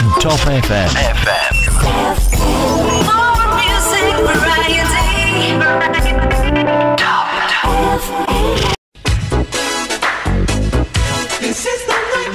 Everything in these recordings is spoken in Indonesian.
Top FM. More music variety. Top FM. This is the night.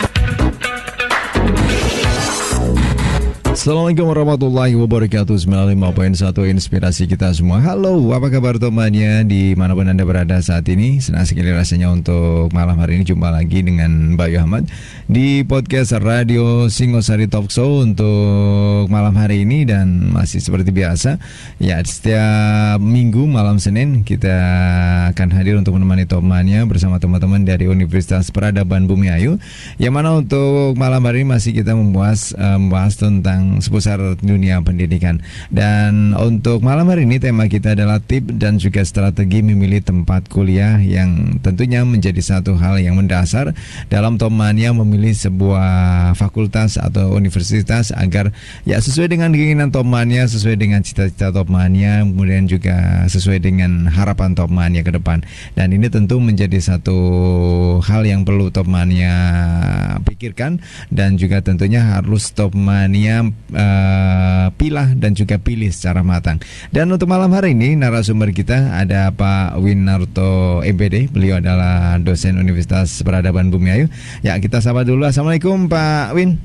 Assalamualaikum warahmatullahi wabarakatuh. 95.1 Inspirasi kita semua. Halo, apa kabar temannya dimanapun Anda berada saat ini. Senang sekali rasanya untuk malam hari ini jumpa lagi dengan Bayu Ahmad di podcast Radio Singosari Talk Show untuk malam hari ini. Dan masih seperti biasa, ya setiap minggu malam Senin kita akan hadir untuk menemani temannya bersama teman-teman dari Universitas Peradaban Bumi Ayu. Yang mana untuk malam hari ini masih kita membahas tentang seputar dunia pendidikan. Dan untuk malam hari ini tema kita adalah tip dan juga strategi memilih tempat kuliah, yang tentunya menjadi satu hal yang mendasar dalam temannya memilih sebuah fakultas atau universitas agar ya sesuai dengan keinginan temannya, sesuai dengan cita-cita temannya, kemudian juga sesuai dengan harapan temannya ke depan. Dan ini tentu menjadi satu hal yang perlu temannya pikirkan, dan juga tentunya harus temannya pilah dan juga pilih secara matang. Dan untuk malam hari ini narasumber kita ada Pak Winarto MPD. Beliau adalah dosen Universitas Peradaban Bumi Ayu. Ya, kita sapa dulu. Assalamualaikum Pak Win.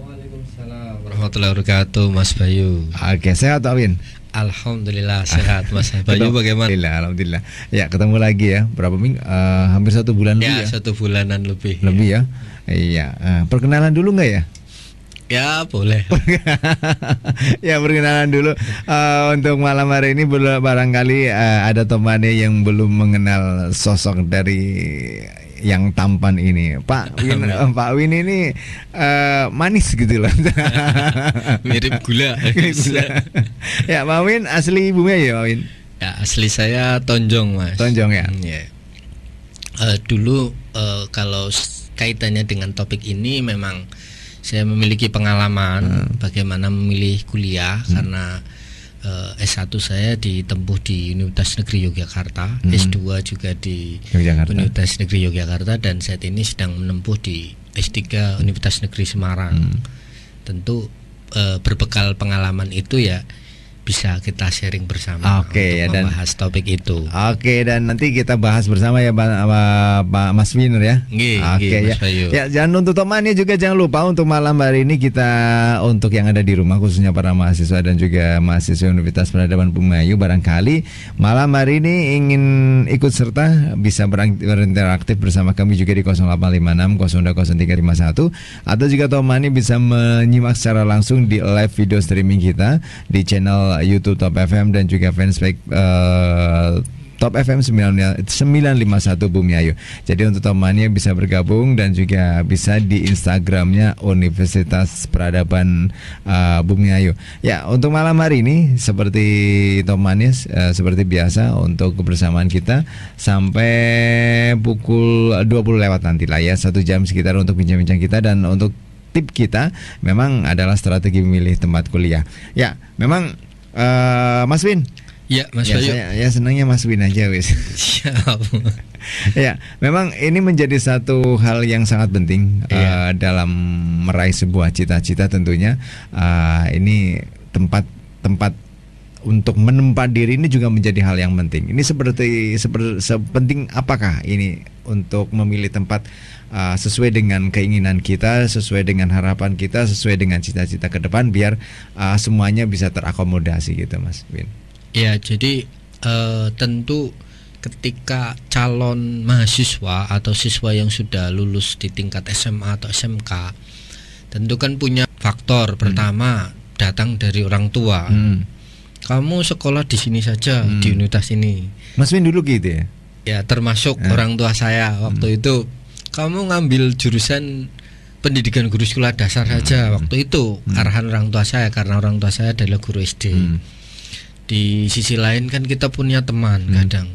Waalaikumsalam warahmatullahi wabarakatuh, Mas Bayu. Oke, sehat Pak Win? Alhamdulillah sehat, Mas Bayu. Bagaimana? Alhamdulillah. Ya, ketemu lagi ya. Berapa minggu? Hampir 1 bulan lebih ya. 1 bulanan lebih. Lebih ya. Iya. Perkenalan dulu nggak ya? Ya boleh. Ya, perkenalan dulu. Untuk malam hari ini barangkali ada temannya yang belum mengenal sosok dari yang tampan ini. Pak Win, Pak Win ini manis gitu loh. Mirip gula. Ya, Pak Win asli Bumi Ayu ya, Pak Win? Ya, asli saya Tonjong, Mas. Tonjong ya. Ya. Dulu kalau kaitannya dengan topik ini memang saya memiliki pengalaman bagaimana memilih kuliah karena S1 saya ditempuh di Universitas Negeri Yogyakarta, S2 juga di Universitas Negeri Yogyakarta, dan saat ini sedang menempuh di S3 Universitas Negeri Semarang. Tentu berbekal pengalaman itu ya bisa kita sharing bersama untuk membahas topik itu. Oke, dan nanti kita bahas bersama ya Pak Mas Winer ya. Oke ya. Ya, jangan untuk temannya juga jangan lupa untuk malam hari ini kita untuk yang ada di rumah, khususnya para mahasiswa dan juga mahasiswa Universitas Peradaban Bumi Ayu, barangkali malam hari ini ingin ikut serta bisa berinteraktif bersama kami juga di 0856 020351, atau juga temannya bisa menyimak secara langsung di live video streaming kita di channel YouTube Top FM dan juga fanspage Top FM 951 Bumi Ayu. Jadi untuk temannya bisa bergabung dan juga bisa di Instagramnya Universitas Peradaban Bumi Ayu. Ya, untuk malam hari ini seperti temannya seperti biasa untuk kebersamaan kita sampai pukul 20 lewat nanti lah ya, 1 jam sekitar untuk bincang-bincang kita. Dan untuk tip kita memang adalah strategi memilih tempat kuliah. Ya, memang Mas Win. Ya, Mas Bayu. Ya senangnya Mas Win aja wis. Siap. Ya, memang ini menjadi satu hal yang sangat penting dalam meraih sebuah cita-cita tentunya. Ini tempat untuk menempat diri ini juga menjadi hal yang penting. Ini seperti sepenting apakah ini untuk memilih tempat sesuai dengan keinginan kita, sesuai dengan harapan kita, sesuai dengan cita-cita ke depan, biar semuanya bisa terakomodasi gitu, Mas Win. Ya, jadi tentu ketika calon mahasiswa atau siswa yang sudah lulus di tingkat SMA atau SMK, tentu kan punya faktor pertama datang dari orang tua. Kamu sekolah di sini saja, di universitas ini. Mas Win dulu gitu ya? Ya, termasuk orang tua saya waktu itu. Kamu ngambil jurusan pendidikan guru sekolah dasar saja waktu itu. Arahan orang tua saya, karena orang tua saya adalah guru SD. Di sisi lain kan kita punya teman, kadang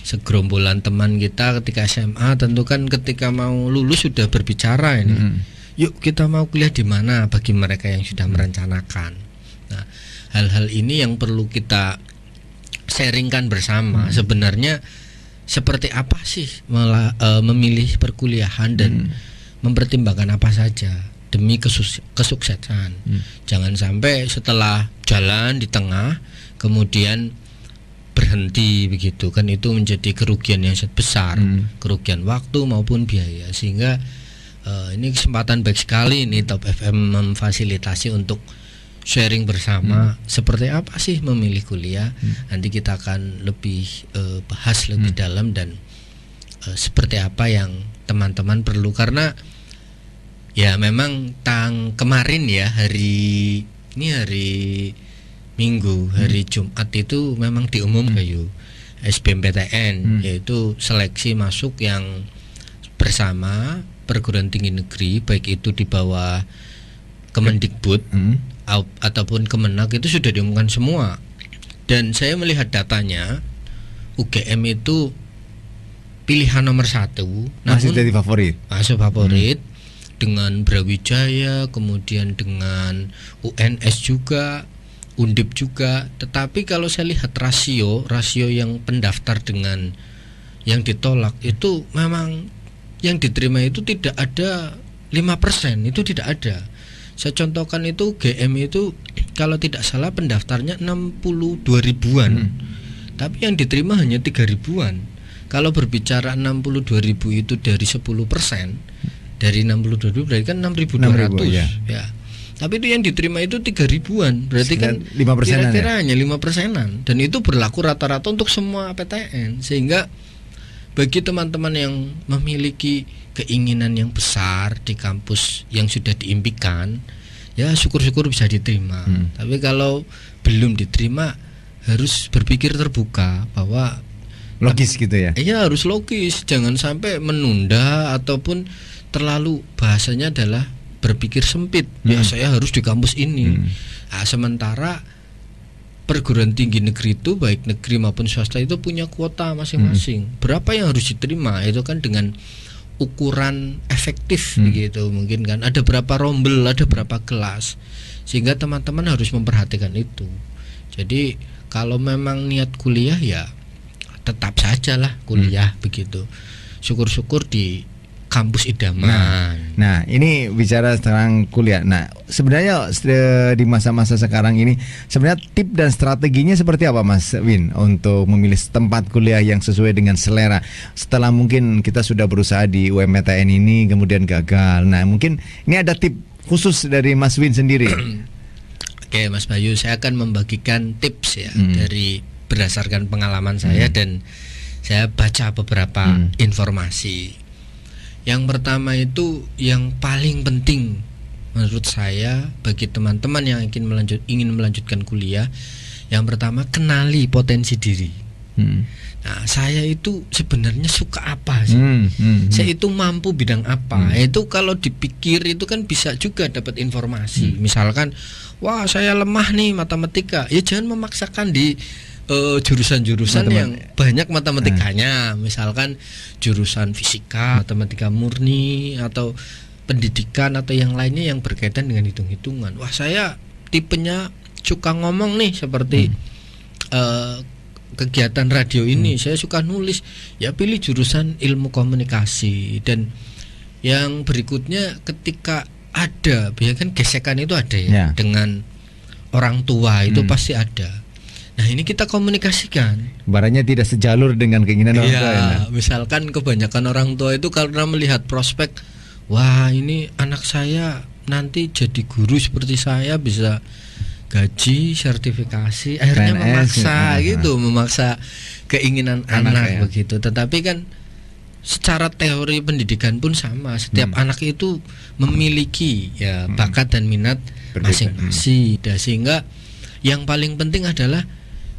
segerombolan teman kita ketika SMA, tentu kan ketika mau lulus sudah berbicara ini. Yuk kita mau kuliah di mana bagi mereka yang sudah merencanakan. Nah, hal-hal ini yang perlu kita sharingkan bersama. Sebenarnya seperti apa sih memilih perkuliahan dan mempertimbangkan apa saja. demi kesuksesan. Jangan sampai setelah jalan di tengah kemudian berhenti begitu kan, itu menjadi kerugian yang sangat besar, kerugian waktu maupun biaya. Sehingga ini kesempatan baik sekali ini Top FM memfasilitasi untuk sharing bersama seperti apa sih memilih kuliah. Nanti kita akan lebih bahas lebih dalam dan seperti apa yang teman-teman perlu, karena ya memang kemarin ya hari Minggu, hari Jumat itu memang diumumkan SBMPTN, yaitu seleksi masuk yang bersama perguruan tinggi negeri, baik itu di bawah Kemendikbud ataupun Kemenak, itu sudah diumumkan semua. Dan saya melihat datanya UGM itu pilihan nomor 1, masih jadi favorit. Masih favorit dengan Brawijaya, kemudian dengan UNS juga, Undip juga. Tetapi kalau saya lihat rasio yang pendaftar dengan yang ditolak itu memang yang diterima itu tidak ada 5%, itu tidak ada. Saya contohkan itu GM itu kalau tidak salah pendaftarnya 62 ribuan, tapi yang diterima hanya 3 ribuan. Kalau berbicara 62 ribu itu dari 10%, dari 62 ribu berarti kan 6.200 ya. Tapi itu yang diterima itu 3 ribuan, berarti kan 5% kira-kira hanya 5%. Dan itu berlaku rata-rata untuk semua PTN. Sehingga bagi teman-teman yang memiliki keinginan yang besar di kampus yang sudah diimpikan, ya syukur-syukur bisa diterima. Tapi kalau belum diterima, harus berpikir terbuka bahwa logis gitu ya. Iya, harus logis, jangan sampai menunda ataupun terlalu, bahasanya adalah berpikir sempit. Ya saya harus di kampus ini. Nah, sementara perguruan tinggi negeri itu baik negeri maupun swasta itu punya kuota masing-masing. Berapa yang harus diterima itu kan dengan ukuran efektif begitu, mungkin kan ada berapa rombel, ada berapa kelas, sehingga teman-teman harus memperhatikan itu. Jadi kalau memang niat kuliah ya tetap saja lah kuliah begitu. Syukur-syukur di kampus idaman. Nah, ini bicara tentang kuliah. Nah, sebenarnya di masa-masa sekarang ini sebenarnya tip dan strateginya seperti apa Mas Win untuk memilih tempat kuliah yang sesuai dengan selera? Setelah mungkin kita sudah berusaha di UMPTN ini kemudian gagal. Nah, mungkin ini ada tip khusus dari Mas Win sendiri. Oke, Mas Bayu, saya akan membagikan tips ya dari berdasarkan pengalaman saya dan saya baca beberapa informasi. Yang pertama itu yang paling penting menurut saya bagi teman-teman yang ingin melanjutkan kuliah, yang pertama kenali potensi diri. Nah, saya itu sebenarnya suka apa sih? Saya itu mampu bidang apa? Itu kalau dipikir itu kan bisa juga dapat informasi. Misalkan, wah saya lemah nih matematika, ya jangan memaksakan di jurusan-jurusan yang banyak matematikanya, misalkan jurusan fisika, matematika murni, atau pendidikan atau yang lainnya yang berkaitan dengan hitung-hitungan. Wah saya tipenya suka ngomong nih, seperti kegiatan radio ini, saya suka nulis, ya pilih jurusan ilmu komunikasi. Dan yang berikutnya ketika ada, biasanya kan gesekan itu ada ya, dengan orang tua itu pasti ada. Nah ini kita komunikasikan. Barangnya tidak sejalur dengan keinginan orang tua ya. Misalkan kebanyakan orang tua itu karena melihat prospek, wah ini anak saya nanti jadi guru seperti saya, bisa gaji, sertifikasi, akhirnya memaksa gitu, memaksa keinginan anak ya. Begitu. Tetapi kan secara teori pendidikan pun sama, setiap anak itu memiliki ya bakat dan minat masing-masing. Sehingga yang paling penting adalah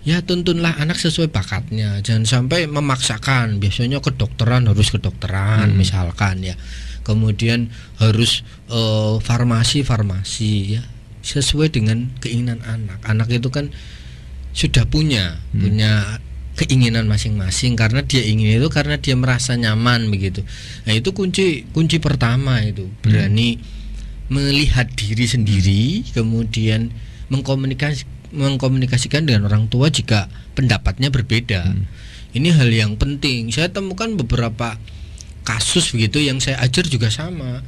ya tuntunlah anak sesuai bakatnya, jangan sampai memaksakan. Biasanya kedokteran harus kedokteran misalkan ya, kemudian harus farmasi ya, sesuai dengan keinginan anak. Anak itu kan sudah punya keinginan masing-masing, karena dia ingin itu karena dia merasa nyaman begitu. Nah itu kunci pertama itu, berani melihat diri sendiri, kemudian mengkomunikasikan dengan orang tua jika pendapatnya berbeda. Ini hal yang penting. Saya temukan beberapa kasus begitu yang saya ajar juga sama.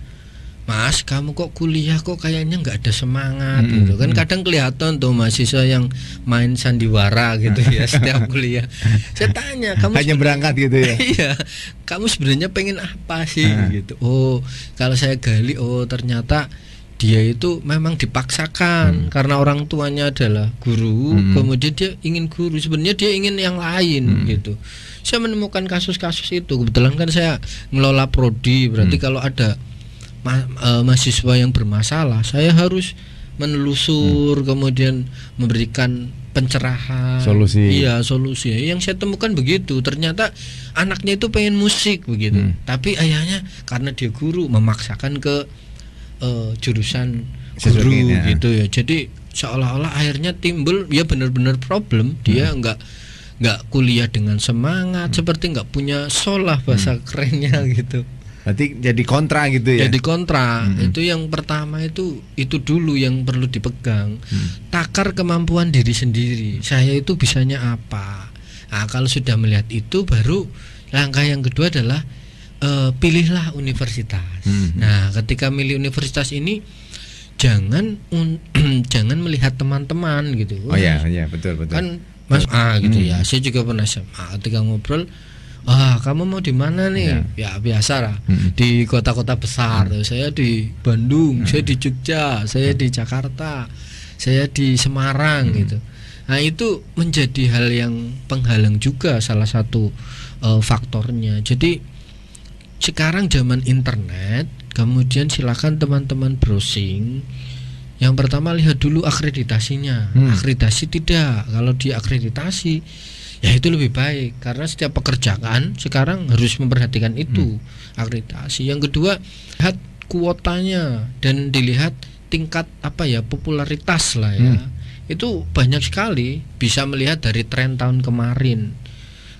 Mas, kamu kok kuliah kok kayaknya nggak ada semangat gitu kan. Kadang kelihatan tuh mahasiswa yang main sandiwara gitu ya setiap kuliah. Saya tanya, kamu hanya berangkat gitu ya. Iya, kamu sebenarnya pengen apa sih gitu. Oh, kalau saya gali, oh ternyata dia itu memang dipaksakan karena orang tuanya adalah guru, kemudian dia ingin guru, sebenarnya dia ingin yang lain gitu. Saya menemukan kasus-kasus itu. Kebetulan kan saya ngelola prodi, berarti kalau ada mahasiswa yang bermasalah, saya harus menelusur, kemudian memberikan pencerahan, solusi. Iya, solusi. Yang saya temukan begitu. Ternyata anaknya itu pengen musik begitu, tapi ayahnya karena dia guru memaksakan ke jurusan guru gitu ya. Jadi seolah-olah akhirnya timbul ya benar-benar problem. Dia nggak kuliah dengan semangat, seperti nggak punya soul lah bahasa kerennya gitu. Berarti jadi kontra gitu ya. Jadi kontra. Itu yang pertama, itu dulu yang perlu dipegang. Takar kemampuan diri sendiri. Saya itu bisanya apa? Nah, kalau sudah melihat itu, baru langkah yang kedua adalah pilihlah universitas. Nah, ketika milih universitas ini jangan melihat teman-teman gitu. Oh ya, betul. Kan Mas gitu ya. Saya juga pernah SMA, ketika ngobrol, kamu mau di mana nih? Ya biasa lah, di kota-kota besar. Saya di Bandung, saya di Jogja, saya di Jakarta, saya di Semarang gitu. Nah, itu menjadi hal yang penghalang juga, salah satu faktornya. Jadi sekarang zaman internet, kemudian silakan teman-teman browsing. Yang pertama lihat dulu akreditasinya. Akreditasi tidak, kalau diakreditasi ya itu lebih baik, karena setiap pekerjaan sekarang harus memperhatikan itu, akreditasi. Yang kedua, lihat kuotanya dan dilihat tingkat popularitas lah ya. Itu banyak sekali, bisa melihat dari tren tahun kemarin.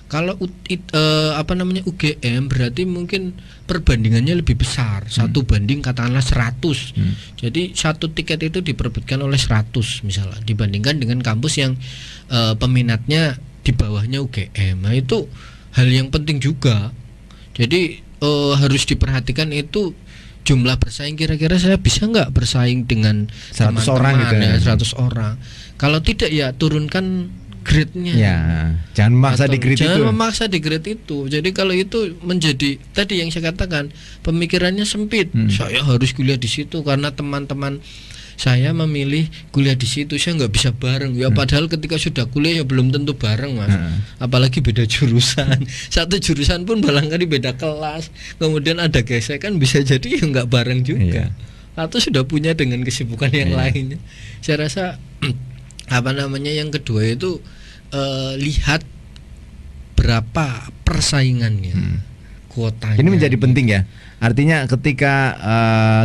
Kalau UGM berarti mungkin perbandingannya lebih besar, 1 banding katakanlah 100. Jadi satu tiket itu diperebutkan oleh 100 misalnya, dibandingkan dengan kampus yang peminatnya di bawahnya UGM. Nah, itu hal yang penting juga. Jadi harus diperhatikan itu jumlah bersaing, kira-kira saya bisa nggak bersaing dengan 100 orang gitu ya. 100 orang. Kalau tidak ya turunkan grade-nya. Ya, jangan memaksa di grade itu. Jangan memaksa di grade itu. Jadi kalau itu menjadi tadi yang saya katakan, pemikirannya sempit. Saya harus kuliah di situ karena teman-teman saya memilih kuliah di situ, saya nggak bisa bareng. Ya padahal ketika sudah kuliah ya belum tentu bareng, Mas. Apalagi beda jurusan. Satu jurusan pun barangkali beda kelas. Kemudian ada gesekan, bisa jadi ya nggak bareng juga. Atau sudah punya dengan kesibukan yang lainnya. Saya rasa yang kedua itu lihat berapa persaingannya, kuotanya. Ini menjadi penting ya. Artinya ketika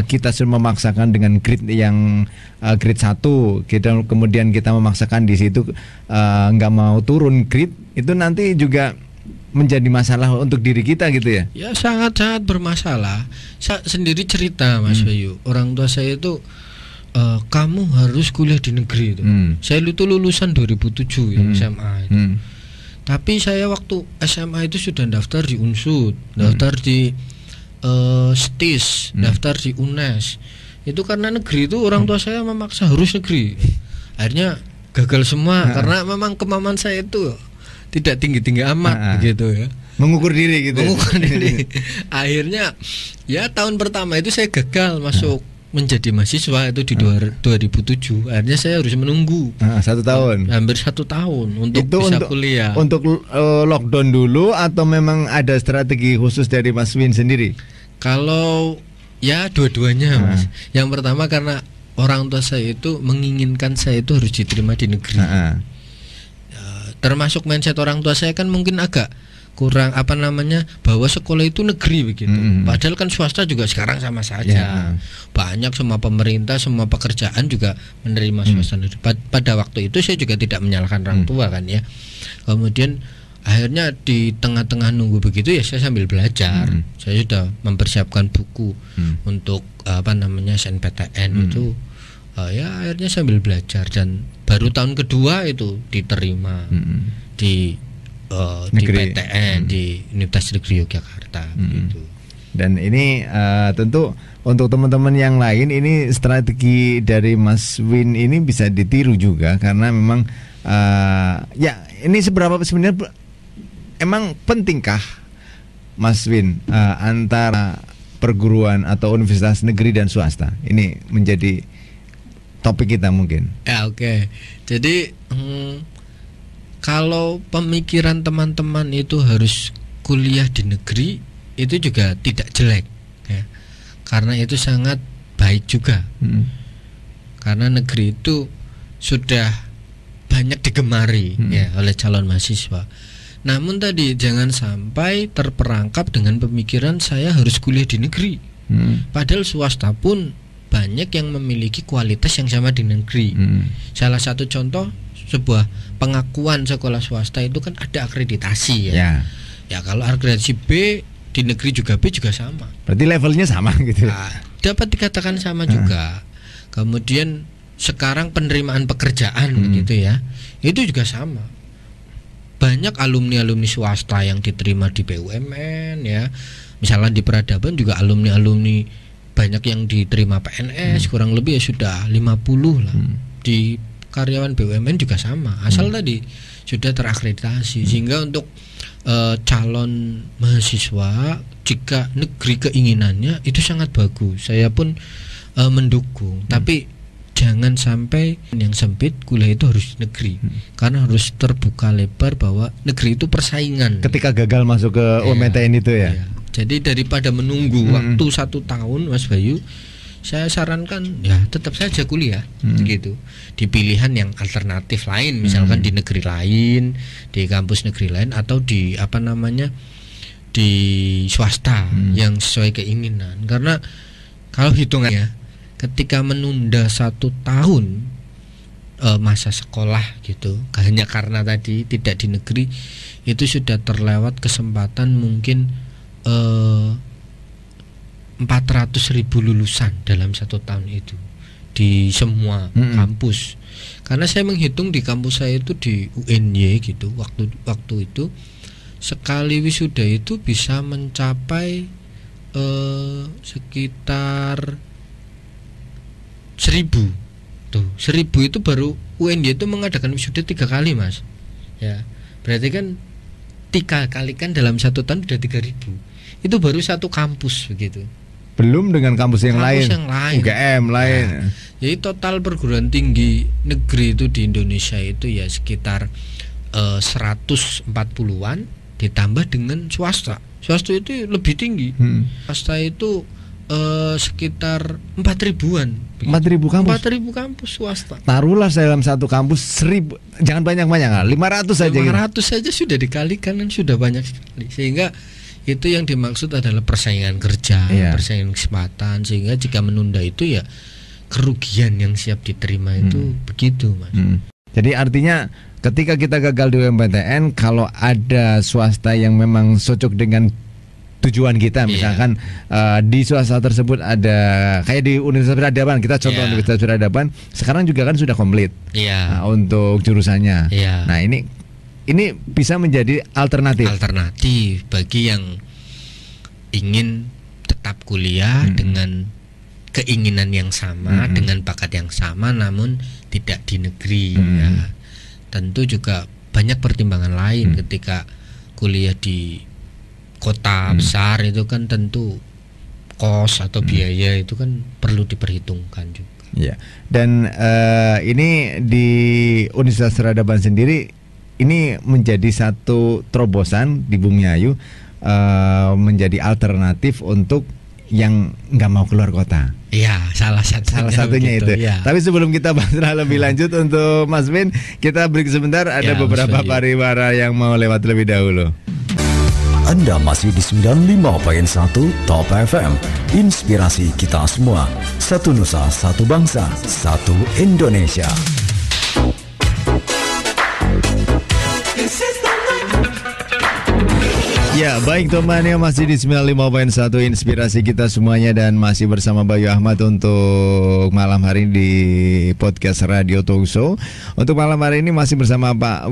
kita sudah memaksakan dengan grade yang grade 1, kemudian kita memaksakan di situ nggak mau turun grade, itu nanti juga menjadi masalah untuk diri kita gitu ya. Ya sangat-sangat bermasalah. Saya sendiri cerita, Mas Bayu, orang tua saya itu kamu harus kuliah di negeri itu. Saya itu lulusan 2007 ya, SMA itu. Tapi saya waktu SMA itu sudah daftar di Unsud, daftar di STIS, daftar di UNES. Itu karena negeri itu orang tua saya memaksa harus negeri. Akhirnya gagal semua karena memang kemampuan saya itu tidak tinggi-tinggi amat gitu ya. Mengukur diri gitu. Mengukur diri. Akhirnya ya tahun pertama itu saya gagal masuk menjadi mahasiswa itu di 2007. Akhirnya saya harus menunggu 1 tahun, hampir 1 tahun untuk itu bisa kuliah. Untuk lockdown dulu atau memang ada strategi khusus dari Mas Win sendiri? Kalau ya dua-duanya, Mas. Yang pertama karena orang tua saya itu menginginkan saya itu harus diterima di negeri. Termasuk mindset orang tua saya kan mungkin agak kurang bahwa sekolah itu negeri begitu. Padahal kan swasta juga sekarang sama saja. Banyak semua pemerintah, semua pekerjaan juga menerima swasta negeri. Pada waktu itu saya juga tidak menyalahkan orang tua kan ya. Kemudian akhirnya di tengah-tengah nunggu begitu ya saya sambil belajar. Saya sudah mempersiapkan buku untuk SNPTN itu. Ya akhirnya sambil belajar, dan baru tahun kedua itu diterima di PTN di Universitas Negeri Yogyakarta gitu. Dan ini tentu untuk teman-teman yang lain ini strategi dari Mas Win ini bisa ditiru juga karena memang ya ini seberapa sebenarnya emang pentingkah Mas Win antara perguruan atau universitas negeri dan swasta? Ini menjadi topik kita mungkin. Ya oke. Jadi kalau pemikiran teman-teman itu harus kuliah di negeri, itu juga tidak jelek ya. Karena itu sangat baik juga. Karena negeri itu sudah banyak digemari ya oleh calon mahasiswa. Namun tadi jangan sampai terperangkap dengan pemikiran saya harus kuliah di negeri. Padahal swasta pun banyak yang memiliki kualitas yang sama di negeri. Salah satu contoh sebuah pengakuan sekolah swasta itu kan ada akreditasi ya. Ya kalau akreditasi B di negeri juga B juga sama. Berarti levelnya sama gitu. Nah, dapat dikatakan sama juga. Kemudian sekarang penerimaan pekerjaan begitu ya, itu juga sama. Banyak alumni-alumni swasta yang diterima di BUMN ya. Misalnya di peradaban juga alumni-alumni banyak yang diterima PNS, kurang lebih ya sudah 50 lah. Di karyawan BUMN juga sama. Asal tadi sudah terakreditasi sehingga untuk calon mahasiswa jika negeri keinginannya itu sangat bagus. Saya pun mendukung. Tapi jangan sampai yang sempit kuliah itu harus negeri. Karena harus terbuka lebar bahwa negeri itu persaingan. Ketika gagal masuk ke UMTN itu ya. Jadi daripada menunggu waktu 1 tahun Mas Bayu, saya sarankan ya tetap saja kuliah gitu di pilihan yang alternatif lain, misalkan di negeri lain, di kampus negeri lain, atau di di swasta yang sesuai keinginan. Karena kalau hitungannya ketika menunda 1 tahun masa sekolah gitu hanya karena tadi tidak di negeri, itu sudah terlewat kesempatan mungkin 400.000 lulusan dalam 1 tahun itu di semua kampus. Karena saya menghitung di kampus saya itu di UNY gitu, waktu itu sekali wisuda itu bisa mencapai sekitar 1.000. Tuh, 1.000 itu baru UNY itu mengadakan wisuda 3 kali, Mas. Ya. Berarti kan 3 kali kan dalam 1 tahun udah 3.000. Itu baru 1 kampus begitu. Belum dengan kampus yang lain, UGM lain. Nah, jadi total perguruan tinggi negeri itu di Indonesia itu ya sekitar 140-an ditambah dengan swasta. Swasta itu lebih tinggi. Swasta itu sekitar 4.000-an. 4.000 kampus. 4.000 kampus swasta. Taruhlah saya dalam 1 kampus 1.000, jangan banyak-banyak, 500 saja. 500 saja sudah dikalikan kan sudah banyak sekali. Sehingga itu yang dimaksud adalah persaingan kerja, persaingan kesempatan. Sehingga jika menunda itu ya kerugian yang siap diterima itu begitu, Mas. Jadi artinya ketika kita gagal di UMPTN, kalau ada swasta yang memang cocok dengan tujuan kita, misalkan di swasta tersebut ada kayak di Universitas Peradaban, kita contoh Universitas Peradaban sekarang juga kan sudah komplit untuk jurusannya. Nah ini bisa menjadi alternatif bagi yang ingin tetap kuliah dengan keinginan yang sama, dengan bakat yang sama, namun tidak di negeri. Ya. Tentu juga banyak pertimbangan lain ketika kuliah di kota besar itu kan tentu kos atau biaya itu kan perlu diperhitungkan juga. Ya. Dan ini di Universitas Peradaban sendiri ini menjadi satu terobosan di Bumi Ayu, menjadi alternatif untuk yang nggak mau keluar kota. Iya, salah satunya begitu, itu. Ya. Tapi sebelum kita bahas lebih lanjut untuk Mas Win, kita break sebentar. Ada beberapa pariwara yang mau lewat lebih dahulu. Anda masih di 95.1 Top FM. Inspirasi kita semua. Satu Nusa, satu bangsa, satu Indonesia. Ya, baik teman yang masih di 95.1 Inspirasi kita semuanya, dan masih bersama Bayu Ahmad untuk malam hari di podcast Radio Talk Show. Untuk malam hari ini masih bersama Pak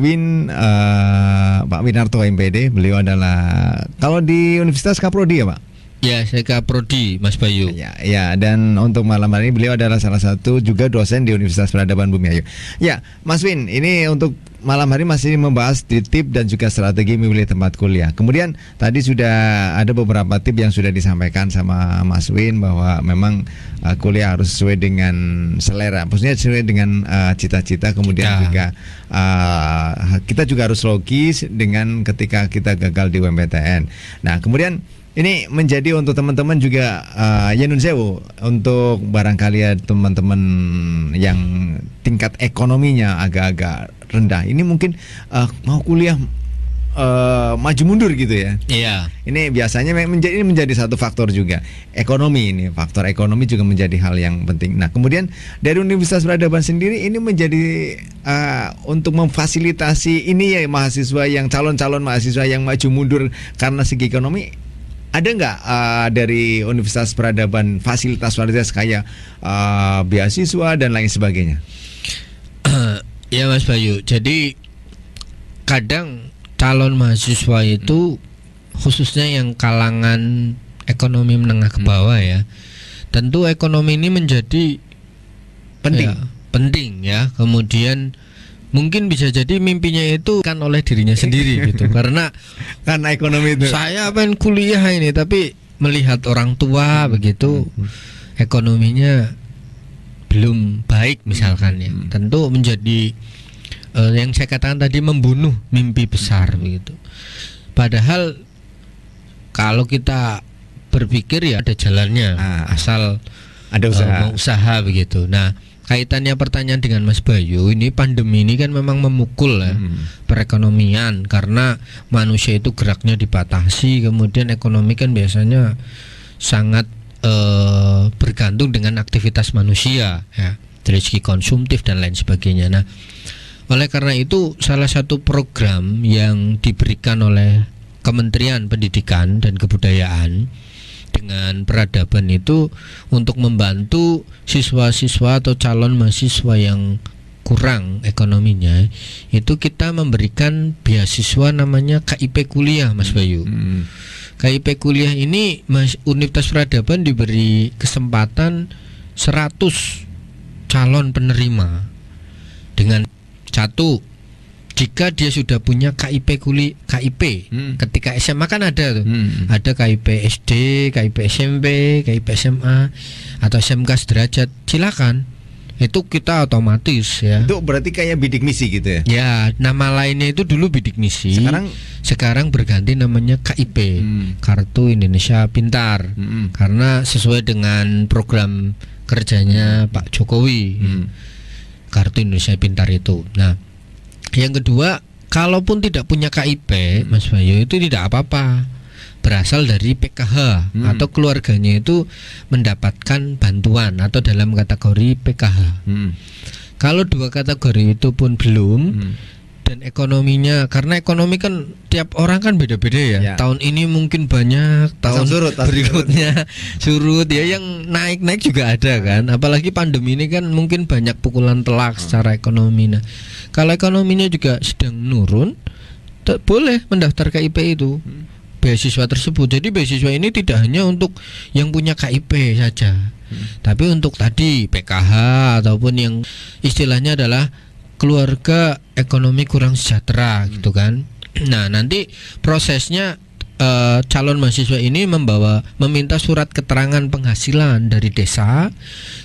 Winarto MPD. Beliau adalah kalau di Universitas Kaprodi ya Pak? Ya, saya ke Prodi, Mas Bayu. Ya, dan untuk malam hari ini beliau adalah salah satu juga dosen di Universitas Peradaban Bumiayu. Ya, Mas Win, ini untuk malam hari masih membahas tip dan juga strategi memilih tempat kuliah. Kemudian tadi sudah ada beberapa tip yang sudah disampaikan sama Mas Win bahwa memang kuliah harus sesuai dengan selera, maksudnya sesuai dengan cita-cita. Kemudian juga kita juga harus logis dengan ketika kita gagal di UMPTN. Nah, kemudian ini menjadi untuk teman-teman juga ya nun sewu, untuk barangkali ya teman-teman yang tingkat ekonominya agak-agak rendah. Ini mungkin mau kuliah maju mundur gitu ya. Iya. Ini biasanya menjadi satu faktor juga. Ekonomi ini, faktor ekonomi juga menjadi hal yang penting. Nah, kemudian dari Universitas Peradaban sendiri ini menjadi untuk memfasilitasi ini ya mahasiswa yang calon-calon mahasiswa yang maju mundur karena segi ekonomi. Ada nggak dari Universitas Peradaban fasilitas kayak beasiswa dan lain sebagainya? Ya Mas Bayu, jadi kadang calon mahasiswa itu khususnya yang kalangan ekonomi menengah ke bawah ya, tentu ekonomi ini menjadi penting ya. Kemudian mungkin bisa jadi mimpinya itu kan oleh dirinya sendiri gitu, karena ekonomi itu. Saya pengen kuliah ini, tapi melihat orang tua begitu ekonominya belum baik misalkan ya, tentu menjadi yang saya katakan tadi membunuh mimpi besar begitu. Padahal kalau kita berpikir ya ada jalannya, asal ada mau usaha begitu. Nah, kaitannya pertanyaan dengan Mas Bayu, ini pandemi ini kan memang memukul ya perekonomian, karena manusia itu geraknya dibatasi, kemudian ekonomi kan biasanya sangat bergantung dengan aktivitas manusia ya, dari segi konsumtif dan lain sebagainya. Nah, oleh karena itu salah satu program yang diberikan oleh Kementerian Pendidikan dan Kebudayaan dengan peradaban itu untuk membantu siswa-siswa atau calon mahasiswa yang kurang ekonominya, itu kita memberikan beasiswa namanya KIP kuliah, Mas Bayu. KIP kuliah ini Universitas Peradaban diberi kesempatan 100 calon penerima dengan satu, jika dia sudah punya KIP ketika SMA kan ada tuh, ada KIP SD, KIP SMP, KIP SMA atau SMK sederajat, silakan. Itu kita otomatis ya. Itu berarti kayak bidik misi gitu ya? Ya, nama lainnya itu dulu bidik misi. Sekarang berganti namanya KIP, Kartu Indonesia Pintar, karena sesuai dengan program kerjanya Pak Jokowi. Kartu Indonesia Pintar itu. Nah, yang kedua, kalaupun tidak punya KIP, Mas Bayu, itu tidak apa-apa, berasal dari PKH atau keluarganya itu mendapatkan bantuan atau dalam kategori PKH. Kalau dua kategori itu pun belum, dan ekonominya, karena ekonomi kan tiap orang kan beda-beda ya. Tahun ini mungkin banyak, tahun berikutnya surut ya, yang naik-naik juga ada kan. Apalagi pandemi ini kan mungkin banyak pukulan telak secara ekonomi. Nah, kalau ekonominya juga sedang menurun, boleh mendaftar KIP itu, beasiswa tersebut. Jadi beasiswa ini tidak hanya untuk yang punya KIP saja, tapi untuk tadi PKH ataupun yang istilahnya adalah keluarga ekonomi kurang sejahtera gitu kan. Nah, nanti prosesnya calon mahasiswa ini meminta surat keterangan penghasilan dari desa,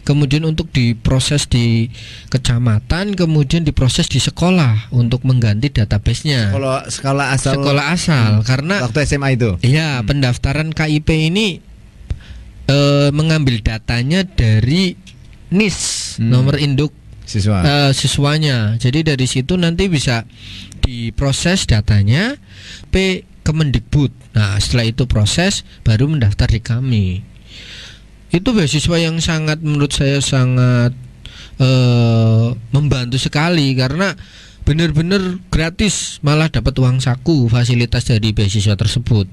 kemudian untuk diproses di kecamatan, kemudian diproses di sekolah untuk mengganti database-nya. Sekolah asal karena waktu SMA itu. Iya, pendaftaran KIP ini mengambil datanya dari NIS, nomor induk siswanya. Jadi dari situ nanti bisa diproses datanya Kemendikbud. Nah, setelah itu proses baru mendaftar di kami. Itu beasiswa yang sangat, menurut saya sangat membantu sekali, karena benar-benar gratis, malah dapat uang saku fasilitas dari beasiswa tersebut.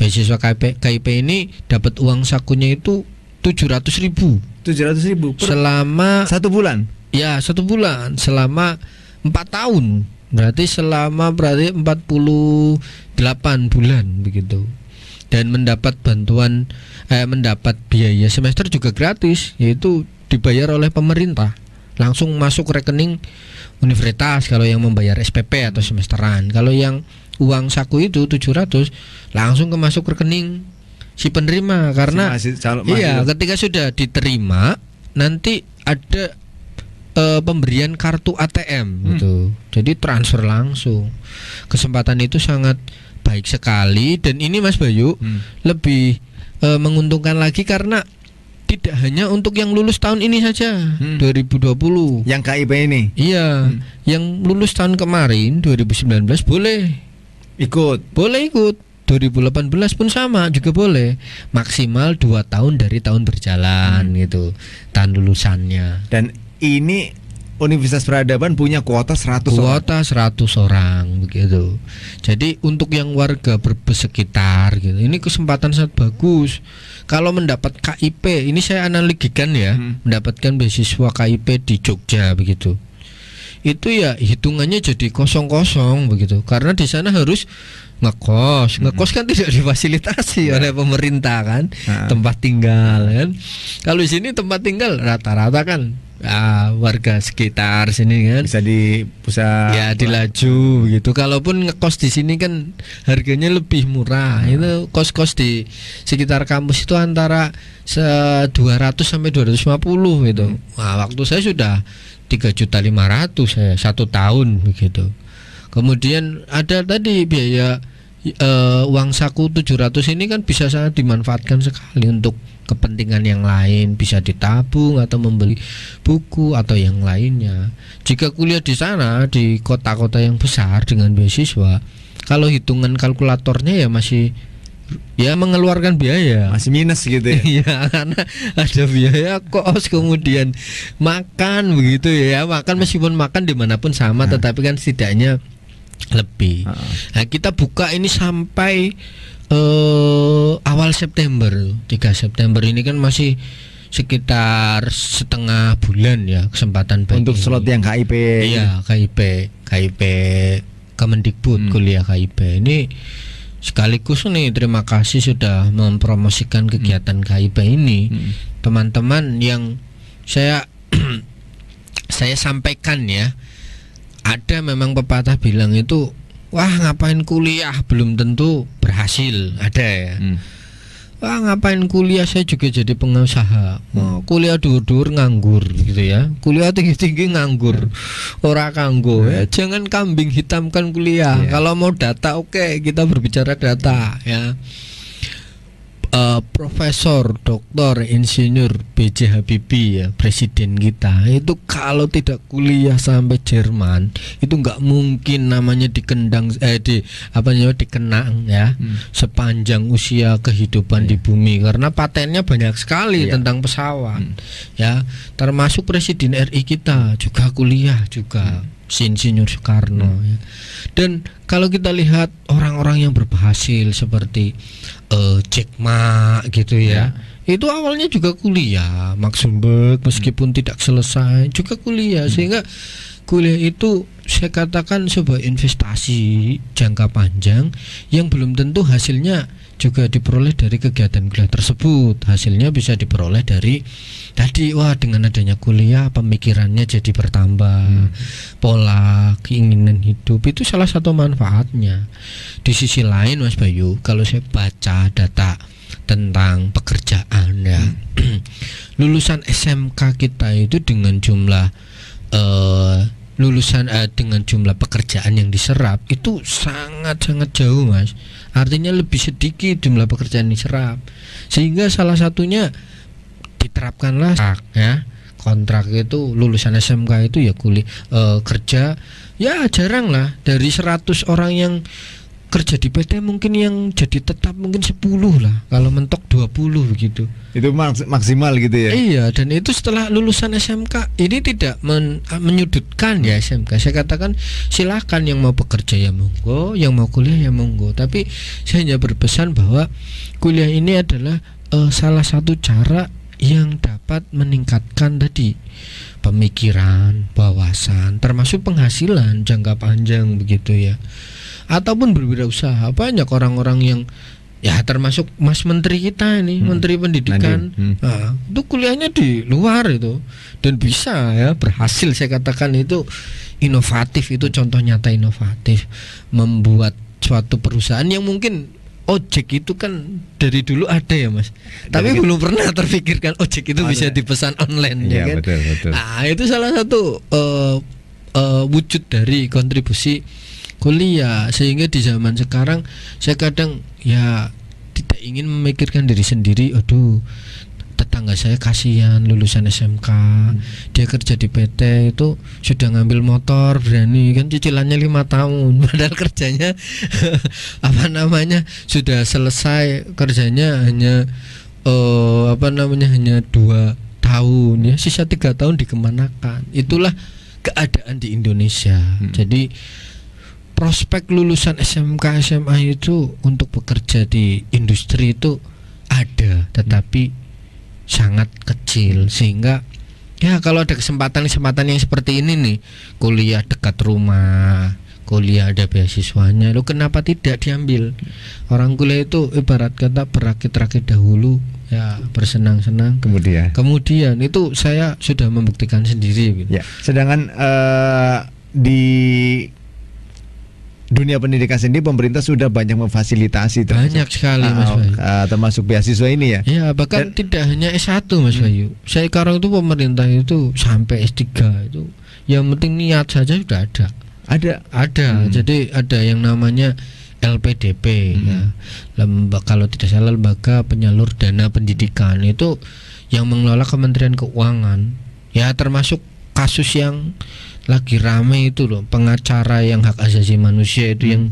Beasiswa KIP ini dapat uang sakunya itu 700.000 selama 1 bulan. Ya, 1 bulan selama 4 tahun. Berarti 48 bulan begitu. dan mendapat bantuan mendapat biaya semester juga gratis, yaitu dibayar oleh pemerintah, langsung masuk rekening universitas kalau yang membayar SPP atau semesteran. Kalau yang uang saku itu 700 langsung masuk rekening si penerima, karena ketika sudah diterima nanti ada pemberian kartu ATM gitu. Jadi transfer langsung. Kesempatan itu sangat baik sekali, dan ini Mas Bayu lebih menguntungkan lagi karena tidak hanya untuk yang lulus tahun ini saja, 2020. Yang KIP ini. Iya, yang lulus tahun kemarin 2019 boleh ikut. 2018 pun sama juga boleh. Maksimal 2 tahun dari tahun berjalan gitu, tahun lulusannya. Dan ini Universitas Peradaban punya kuota 100 orang begitu. Jadi untuk yang warga bersekitar gitu, ini kesempatan sangat bagus. Kalau mendapat KIP, ini saya analogikan ya, mendapatkan beasiswa KIP di Jogja begitu. Itu ya hitungannya jadi kosong-kosong begitu, karena di sana harus ngekos kan tidak difasilitasi oleh pemerintah kan, tempat tinggal kan. Kalau di sini tempat tinggal rata-rata kan warga sekitar sini kan bisa di pusat ya dilaju gitu. Kalaupun ngekos di sini kan harganya lebih murah. Itu kos-kos di sekitar kampus itu antara 200 sampai 250 gitu. Nah, waktu saya sudah 3.500.000 saya 1 tahun begitu. Kemudian ada tadi biaya uang saku 700 ini kan bisa sangat dimanfaatkan sekali untuk kepentingan yang lain, bisa ditabung atau membeli buku atau yang lainnya. Jika kuliah di sana di kota-kota yang besar dengan beasiswa, kalau hitungan kalkulatornya ya masih mengeluarkan biaya, masih minus gitu ya. Iya, karena ada biaya kos, kemudian makan begitu ya. Makan meskipun makan dimanapun sama, tetapi kan setidaknya lebih. Nah, kita buka ini sampai awal September, 3 September ini kan masih sekitar setengah bulan ya kesempatan bagi untuk slot yang KIP. Iya, KIP Kemendikbud kuliah KIP ini. Sekaligus nih terima kasih sudah mempromosikan kegiatan KIP ini. Teman-teman yang saya sampaikan ya, ada memang pepatah bilang itu, wah ngapain kuliah belum tentu berhasil, ada ya. Wah ngapain kuliah, saya juga jadi pengusaha. Kuliah dur-dur nganggur gitu ya. Kuliah tinggi-tinggi nganggur, ora kanggo ya. Jangan kambing hitamkan kuliah. Kalau mau data oke, kita berbicara data ya. Profesor, Doktor, Insinyur B.J. Habibie ya, presiden kita itu kalau tidak kuliah sampai Jerman itu nggak mungkin namanya dikenang ya sepanjang usia kehidupan di bumi, karena patennya banyak sekali tentang pesawat ya, termasuk presiden RI kita juga kuliah juga. Insinyur Soekarno ya. Dan kalau kita lihat orang-orang yang berhasil seperti Jack Ma gitu ya, itu awalnya juga kuliah. Mark Zuckerberg meskipun tidak selesai juga kuliah, sehingga kuliah itu saya katakan sebuah investasi jangka panjang yang belum tentu hasilnya juga diperoleh dari kegiatan kuliah tersebut. Hasilnya bisa diperoleh dari tadi, wah dengan adanya kuliah pemikirannya jadi bertambah, pola keinginan hidup itu salah satu manfaatnya. Di sisi lain Mas Bayu, kalau saya baca data tentang pekerjaan ya, lulusan SMK kita itu dengan jumlah dengan jumlah pekerjaan yang diserap itu sangat-sangat jauh Mas. Artinya lebih sedikit jumlah pekerjaan yang diserap, sehingga salah satunya diterapkanlah ya kontrak itu. Lulusan SMK itu ya kerja ya jarang lah, dari 100 orang yang kerja di PT mungkin yang jadi tetap mungkin 10 lah, kalau mentok 20 begitu. Itu maksimal gitu ya. Iya, dan itu setelah lulusan SMK. Ini tidak menyudutkan ya SMK. Saya katakan silakan, yang mau bekerja ya monggo, yang mau kuliah ya monggo. Tapi saya hanya berpesan bahwa kuliah ini adalah salah satu cara yang dapat meningkatkan tadi pemikiran, wawasan, termasuk penghasilan jangka panjang begitu ya. Ataupun berwirausaha. Banyak orang-orang yang Ya termasuk Mas Menteri kita ini, Menteri Pendidikan, nah, itu kuliahnya di luar itu dan bisa ya berhasil, saya katakan itu inovatif, itu contoh nyata inovatif, membuat suatu perusahaan yang mungkin ojek itu kan dari dulu ada ya Mas, tapi belum pernah terfikirkan ojek itu bisa dipesan online ya kan. Betul. Nah itu salah satu wujud dari kontribusi kuliah, sehingga di zaman sekarang saya kadang ya tidak ingin memikirkan diri sendiri. Aduh, tetangga saya kasihan lulusan SMK, dia kerja di PT itu sudah ngambil motor berani kan, cicilannya 5 tahun padahal kerjanya sudah selesai kerjanya hanya hanya 2 tahun ya, sisa 3 tahun dikemanakan. Itulah keadaan di Indonesia. Jadi prospek lulusan SMK SMA itu untuk bekerja di industri itu ada, tetapi sangat kecil, sehingga ya kalau ada kesempatan yang seperti ini nih, kuliah dekat rumah, kuliah ada beasiswanya, lo kenapa tidak diambil? Orang kuliah itu ibarat kata berakit-rakit dahulu, ya bersenang-senang kemudian itu saya sudah membuktikan sendiri gitu. Ya, sedangkan di dunia pendidikan sendiri pemerintah sudah banyak memfasilitasi banyak sekali Mas Bayu, termasuk beasiswa ini ya. Ya bahkan tidak hanya S1 Mas Bayu. Saya sekarang itu pemerintah itu sampai S3 itu yang penting niat saja sudah ada. Jadi ada yang namanya LPDP ya. Kalau tidak salah lembaga penyalur dana pendidikan, itu yang mengelola Kementerian Keuangan. Ya termasuk kasus yang lagi rame itu loh, pengacara yang hak asasi manusia itu yang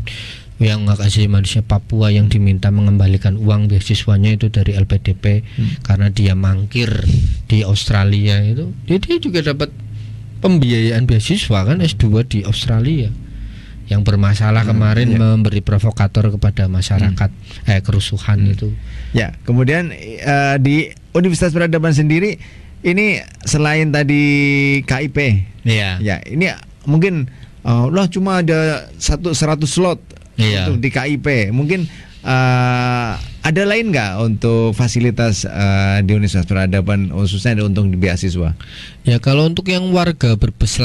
hak asasi manusia Papua yang diminta mengembalikan uang beasiswanya itu dari LPDP karena dia mangkir di Australia itu. Dia juga dapat pembiayaan beasiswa kan, S2 di Australia. Yang bermasalah kemarin memberi provokator kepada masyarakat kerusuhan itu. Ya, kemudian di Universitas Peradaban sendiri ini selain tadi KIP, ya ini mungkin cuma ada 100 slot untuk di KIP. Mungkin ada lain nggak untuk fasilitas di Universitas Peradaban khususnya untuk di beasiswa? Ya kalau untuk yang warga Brebes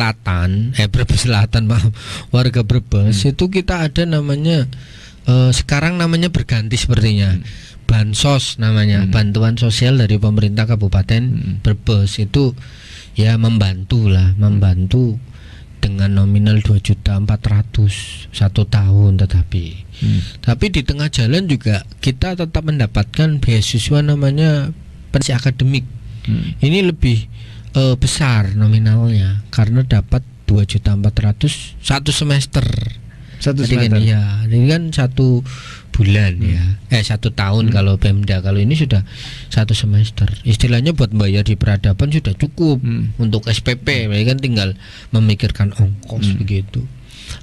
warga Brebes itu kita ada namanya sekarang namanya berganti sepertinya. Bansos namanya, bantuan sosial dari pemerintah Kabupaten Brebes itu ya membantu dengan nominal 2.400.000 1 tahun, tapi di tengah jalan juga kita tetap mendapatkan beasiswa namanya pensi akademik. Ini lebih besar nominalnya karena dapat 2.400.000 1 semester. Ya, ini kan 1 bulan ya, 1 tahun kalau Pemda. Kalau ini sudah 1 semester. Istilahnya buat bayar di peradaban sudah cukup. Untuk SPP, mereka kan tinggal memikirkan ongkos begitu.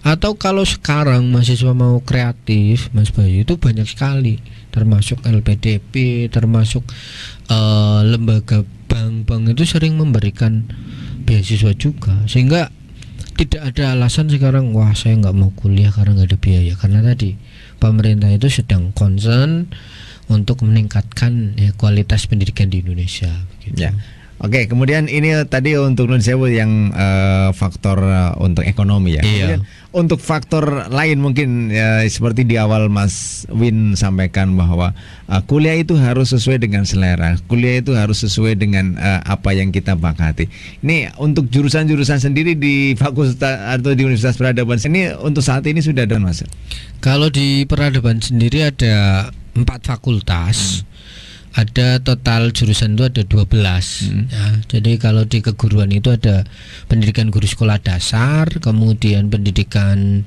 Atau kalau sekarang mahasiswa mau kreatif, Mas Bayu, itu banyak sekali, termasuk LPDP, termasuk lembaga bank-bank itu sering memberikan beasiswa juga, sehingga tidak ada alasan sekarang wah saya nggak mau kuliah karena nggak ada biaya, karena tadi pemerintah itu sedang concern untuk meningkatkan kualitas pendidikan di Indonesia gitu. Ya. Oke, kemudian ini tadi untuk Nun Sewu yang faktor untuk ekonomi ya. Kemudian untuk faktor lain mungkin seperti di awal Mas Win sampaikan bahwa kuliah itu harus sesuai dengan selera, kuliah itu harus sesuai dengan apa yang kita bakati. Ini untuk jurusan-jurusan sendiri di fakultas atau di Universitas Peradaban ini untuk saat ini sudah ada Mas? Kalau di Peradaban sendiri ada 4 fakultas. Ada total jurusan itu ada 12 ya. Jadi kalau di keguruan itu ada pendidikan guru sekolah dasar, kemudian pendidikan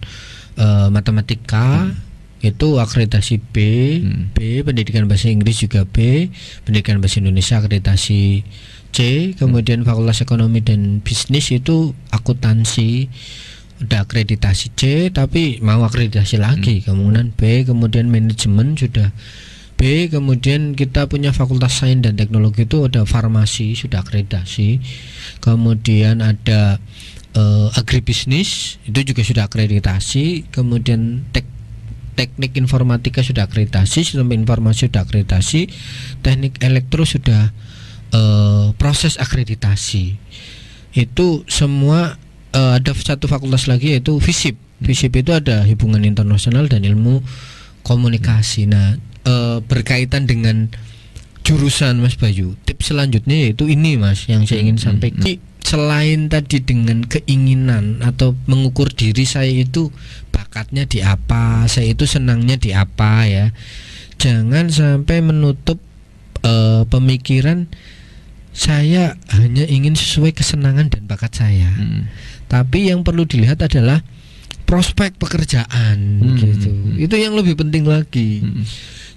matematika itu akreditasi B, pendidikan bahasa Inggris juga B, pendidikan bahasa Indonesia akreditasi C, kemudian fakultas ekonomi dan bisnis itu akuntansi udah akreditasi C tapi mau akreditasi lagi, kemudian B, kemudian manajemen sudah B, kemudian kita punya fakultas sains dan teknologi itu ada farmasi sudah akreditasi, kemudian ada agribisnis itu juga sudah akreditasi, kemudian teknik informatika sudah akreditasi, sistem informasi sudah akreditasi, teknik elektro sudah proses akreditasi. Itu semua ada satu fakultas lagi yaitu FISIP. FISIP itu ada hubungan internasional dan ilmu komunikasi. Nah, berkaitan dengan jurusan Mas Bayu, tips selanjutnya yaitu ini Mas yang saya ingin sampaikan. Selain tadi dengan keinginan atau mengukur diri saya itu bakatnya di apa, saya itu senangnya di apa ya. Jangan sampai menutup pemikiran saya hanya ingin sesuai kesenangan dan bakat saya. Tapi yang perlu dilihat adalah prospek pekerjaan gitu. Itu yang lebih penting lagi.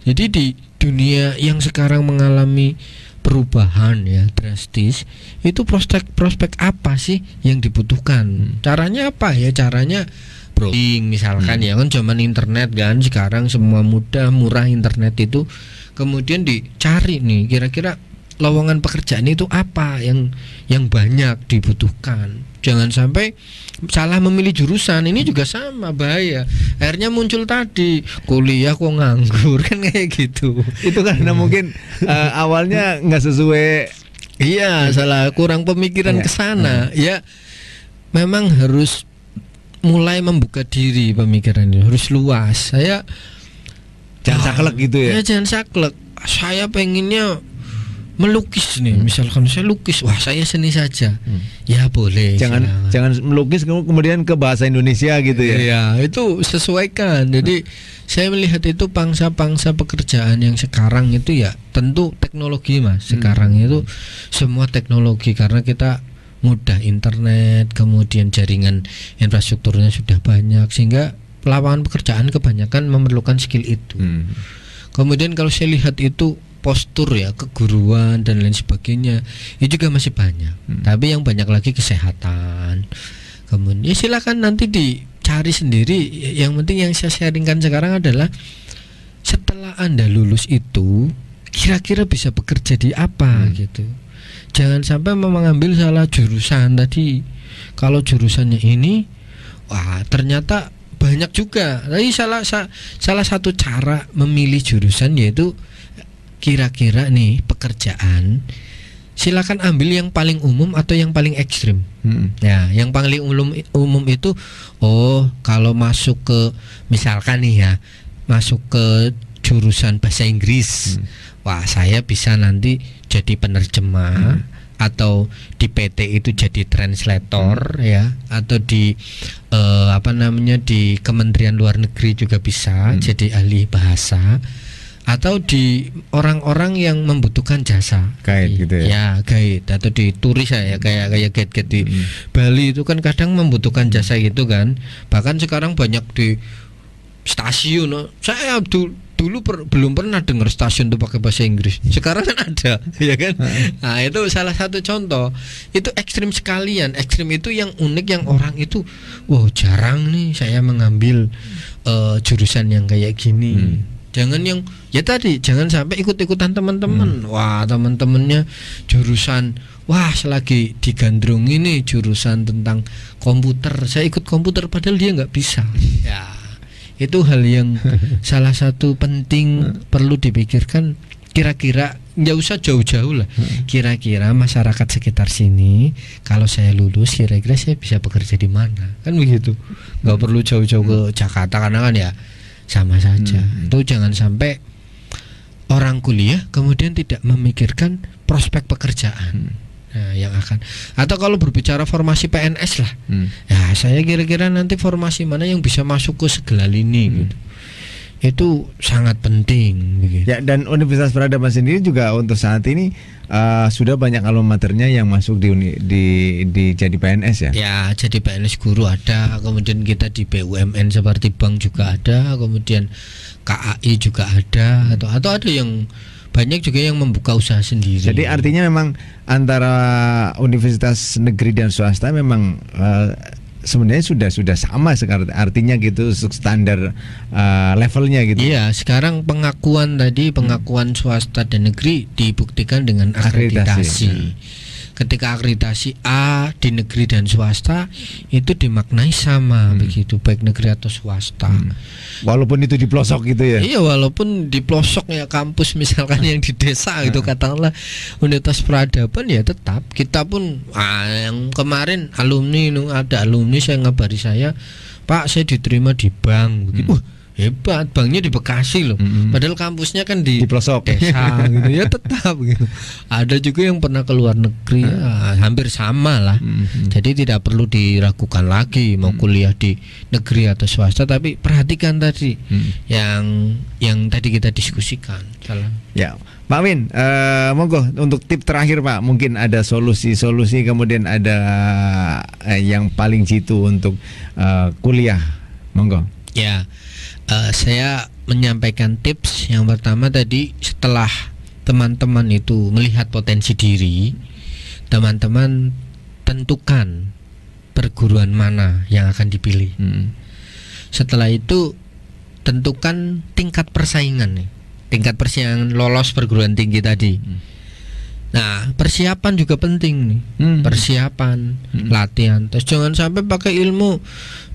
Jadi di dunia yang sekarang mengalami perubahan ya drastis, itu prospek apa sih yang dibutuhkan? Caranya apa ya? Caranya browsing misalkan ya, kan zaman internet kan sekarang semua mudah, murah internet itu. Kemudian dicari nih kira-kira lowongan pekerjaan itu apa yang banyak dibutuhkan. Jangan sampai salah memilih jurusan, ini juga sama bahaya. Akhirnya muncul tadi kuliah kok nganggur kan kayak gitu. Itu karena mungkin awalnya nggak sesuai. Iya, salah, kurang pemikiran ke sana. Ya, memang harus mulai membuka diri pemikirannya, harus luas. Saya Jangan saklek gitu ya. Ya jangan saklek. Saya pengennya melukis nih, misalkan saya lukis, wah saya seni saja. Ya boleh. Jangan melukis kemudian ke bahasa Indonesia gitu ya. Iya, itu sesuaikan. Jadi saya melihat itu pangsa-pangsa pekerjaan yang sekarang itu ya tentu teknologi Mas. Sekarang itu semua teknologi karena kita mudah internet, kemudian jaringan infrastrukturnya sudah banyak sehingga lapangan pekerjaan kebanyakan memerlukan skill itu. Kemudian kalau saya lihat itu postur ya, keguruan dan lain sebagainya itu juga masih banyak. Tapi yang banyak lagi kesehatan. Kemudian ya silakan nanti dicari sendiri. Yang penting yang saya sharingkan sekarang adalah setelah Anda lulus itu kira-kira bisa bekerja di apa gitu. Jangan sampai mengambil salah jurusan tadi. Kalau jurusannya ini, wah ternyata banyak juga. Tapi salah satu cara memilih jurusan yaitu kira-kira nih pekerjaan silakan ambil yang paling umum atau yang paling ekstrim. Nah, yang paling umum itu kalau masuk ke misalkan nih ya, masuk ke jurusan bahasa Inggris. Wah, saya bisa nanti jadi penerjemah atau di PT itu jadi translator ya, atau di di Kementerian Luar Negeri juga bisa jadi ahli bahasa, atau di orang-orang yang membutuhkan jasa guide gitu ya. Ya, guide atau di turis ya kayak guide di Bali itu kan kadang membutuhkan jasa gitu kan. Bahkan sekarang banyak di stasiun. Saya dulu belum pernah dengar stasiun tuh pakai bahasa Inggris. Sekarang kan ada, ya kan? Nah, itu salah satu contoh. Itu ekstrim sekalian. Ekstrim itu yang unik, yang orang itu wow, jarang nih saya mengambil jurusan yang kayak gini. Jangan yang ya tadi, jangan sampai ikut-ikutan teman-teman. Wah, teman-temannya jurusan, wah selagi digandrung ini jurusan tentang komputer, saya ikut komputer padahal dia nggak bisa. Ya, itu hal yang salah satu penting perlu dipikirkan. Kira-kira nggak usah jauh-jauh lah. Kira-kira masyarakat sekitar sini kalau saya lulus kira-kira saya bisa bekerja di mana? Kan begitu. Nggak perlu jauh-jauh ke Jakarta karena kan ya sama saja. Itu jangan sampai orang kuliah kemudian tidak memikirkan prospek pekerjaan. Nah, yang akan, atau kalau berbicara formasi PNS lah, ya saya kira-kira nanti formasi mana yang bisa masuk ke segala lini gitu. Itu sangat penting begitu. Ya, dan Universitas Peradaban sendiri juga untuk saat ini sudah banyak alma maternya yang masuk di jadi PNS ya. Ya, jadi PNS guru ada, kemudian kita di BUMN seperti bank juga ada, kemudian KAI juga ada, atau ada yang banyak juga yang membuka usaha sendiri. Jadi artinya memang antara universitas negeri dan swasta memang sebenarnya sudah sama sekarang, artinya gitu standar levelnya gitu. Iya, sekarang pengakuan swasta dan negeri dibuktikan dengan akreditasi. ketika akreditasi A di negeri dan swasta itu dimaknai sama begitu, baik negeri atau swasta. Walaupun itu di pelosok gitu ya. Iya, walaupun di pelosok ya kampus misalkan yang di desa itu katakanlah Universitas Peradaban, ya tetap kita pun yang kemarin ada alumni saya ngabari saya, Pak saya diterima di bank begitu. Hebat, banknya di Bekasi loh. Padahal kampusnya kan di pelosok desa gitu ya, tetap gitu. Ada juga yang pernah ke luar negeri, hampir sama lah. Jadi tidak perlu diragukan lagi mau kuliah di negeri atau swasta, tapi perhatikan tadi yang tadi kita diskusikan. Salam. Ya, Pak Min, monggo untuk tip terakhir Pak, mungkin ada solusi-solusi, kemudian ada yang paling jitu untuk kuliah, monggo. Ya. Saya menyampaikan tips yang pertama tadi, setelah teman-teman itu melihat potensi diri, teman-teman tentukan perguruan mana yang akan dipilih. Setelah itu tentukan tingkat persaingan nih, tingkat persaingan lolos perguruan tinggi tadi. Nah, persiapan juga penting nih. Persiapan, latihan. Terus jangan sampai pakai ilmu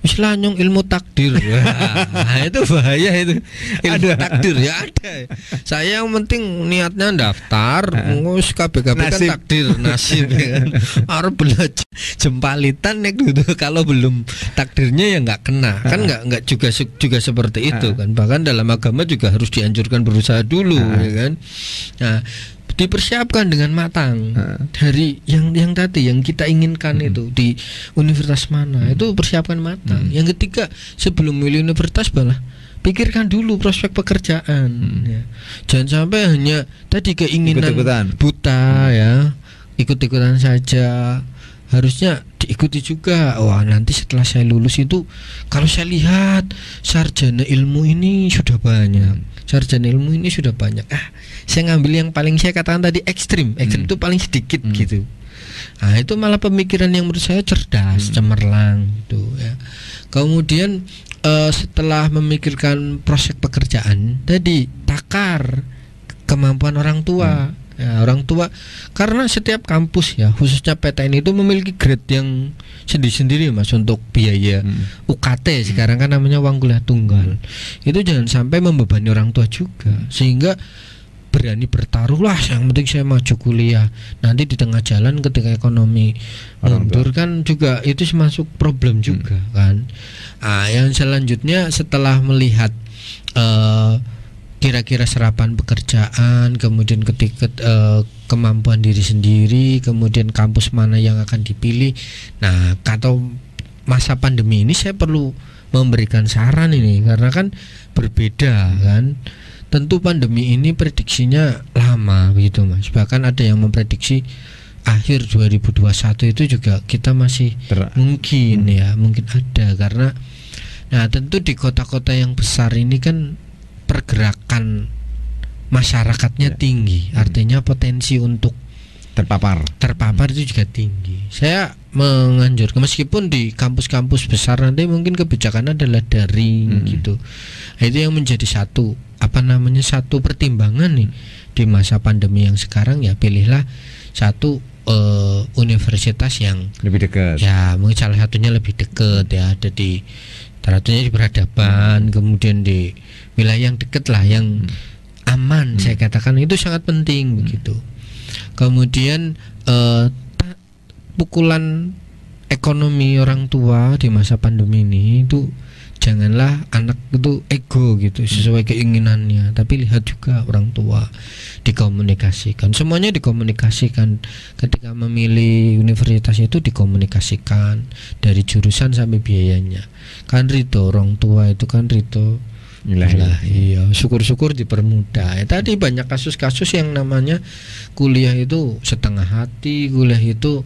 lanyong ilmu takdir. Nah, itu bahaya itu. Ilmu takdir ya ada. Saya yang penting niatnya daftar, ngurus KBKB kan takdir, nasib ya kan. Harus belajar jempalitan ya gitu. Kalau belum takdirnya ya nggak kena. Kan nggak juga seperti itu kan. Bahkan dalam agama juga harus dianjurkan berusaha dulu ya kan. Nah, dipersiapkan dengan matang dari yang tadi yang kita inginkan itu di universitas mana, itu persiapkan matang. Yang ketiga, sebelum milih universitas malah pikirkan dulu prospek pekerjaan. Ya. Jangan sampai hanya tadi keinginan Ikut-ikutan. buta ya, ikut-ikutan saja. Harusnya diikuti juga. Wah, nanti setelah saya lulus itu, kalau saya lihat sarjana ilmu ini sudah banyak, sarjana ilmu ini sudah banyak. Saya ngambil yang paling saya katakan tadi ekstrim itu paling sedikit gitu. Nah, itu malah pemikiran yang menurut saya cerdas, cemerlang gitu ya. Kemudian setelah memikirkan prospek pekerjaan tadi, takar kemampuan orang tua. Ya, orang tua, karena setiap kampus ya, khususnya PTN itu memiliki grade yang sendiri-sendiri Mas untuk biaya UKT sekarang kan namanya uang kuliah tunggal. Itu jangan sampai membebani orang tua juga, sehingga berani bertaruh lah, yang penting saya maju kuliah. Nanti di tengah jalan ketika ekonomi mundur kan juga itu masuk problem juga kan. Yang selanjutnya setelah melihat kira-kira serapan pekerjaan, kemudian ketika kemampuan diri sendiri, kemudian kampus mana yang akan dipilih. Nah, atau masa pandemi ini saya perlu memberikan saran ini, karena kan berbeda kan. Tentu pandemi ini prediksinya lama begitu Mas. Bahkan ada yang memprediksi akhir 2021 itu juga kita masih mungkin ada, karena nah tentu di kota-kota yang besar ini kan pergerakan masyarakatnya tinggi, artinya potensi untuk terpapar itu juga tinggi. Saya menganjurkan, meskipun di kampus-kampus besar nanti mungkin kebijakannya adalah daring gitu. Nah, itu yang menjadi satu pertimbangan nih di masa pandemi yang sekarang, ya pilihlah satu universitas yang lebih dekat. Ya, mungkin salah satunya lebih dekat ya, ada di satunya di Peradaban, kemudian di wilayah yang dekat lah, yang aman. Saya katakan itu sangat penting begitu. Kemudian pukulan ekonomi orang tua di masa pandemi ini itu janganlah anak itu ego gitu sesuai keinginannya, tapi lihat juga orang tua, dikomunikasikan, semuanya dikomunikasikan. Ketika memilih universitas itu dikomunikasikan dari jurusan sampai biayanya. Kan rito orang tua itu kan rito iya, syukur-syukur dipermudah. Tadi banyak kasus-kasus yang namanya kuliah itu setengah hati, kuliah itu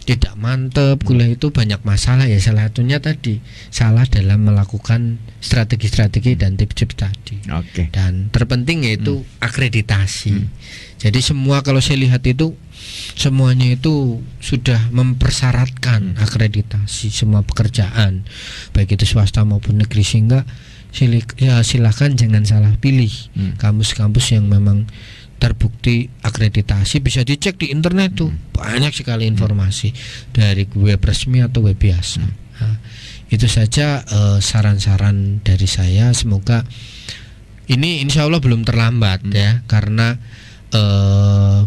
tidak mantep, kuliah itu banyak masalah ya. Salah satunya tadi salah dalam melakukan strategi-strategi dan tips-tips tadi. Dan terpenting yaitu akreditasi. Jadi semua kalau saya lihat itu semuanya itu sudah mempersyaratkan akreditasi semua pekerjaan, baik itu swasta maupun negeri, sehingga silakan jangan salah pilih kampus-kampus yang memang terbukti akreditasi, bisa dicek di internet tuh banyak sekali informasi dari web resmi atau web biasa. Nah, itu saja saran-saran dari saya. Semoga ini insya Allah belum terlambat ya, karena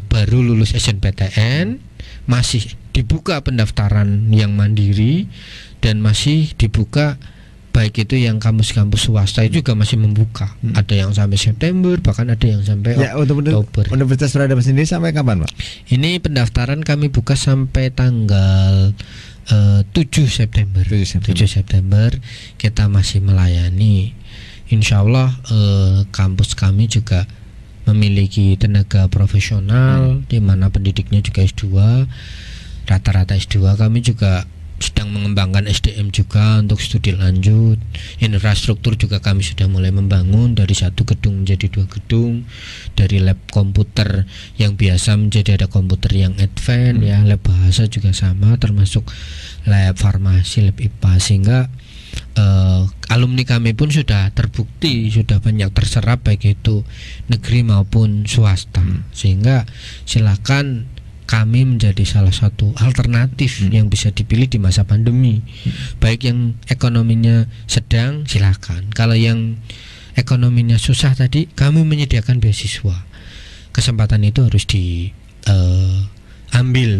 baru lulus SNPTN, masih dibuka pendaftaran yang mandiri dan masih dibuka baik itu yang kampus-kampus swasta itu juga masih membuka. Ada yang sampai September, bahkan ada yang sampai Oktober. Universitas Peradaban sendiri sampai kapan, Pak? Ini pendaftaran kami buka sampai tanggal 7 September. 7 September kita masih melayani. Insya Allah kampus kami juga memiliki tenaga profesional di mana pendidiknya juga S2, rata-rata S2. Kami juga sedang mengembangkan SDM juga untuk studi lanjut. Infrastruktur juga kami sudah mulai membangun dari 1 gedung menjadi 2 gedung, dari lab komputer yang biasa menjadi ada komputer yang advance ya, lab bahasa juga sama, termasuk lab farmasi, lab IPA, sehingga alumni kami pun sudah terbukti sudah banyak terserap baik itu negeri maupun swasta, sehingga silakan kami menjadi salah satu alternatif yang bisa dipilih di masa pandemi. Baik yang ekonominya sedang, silakan. Kalau yang ekonominya susah tadi, kami menyediakan beasiswa. Kesempatan itu harus diambil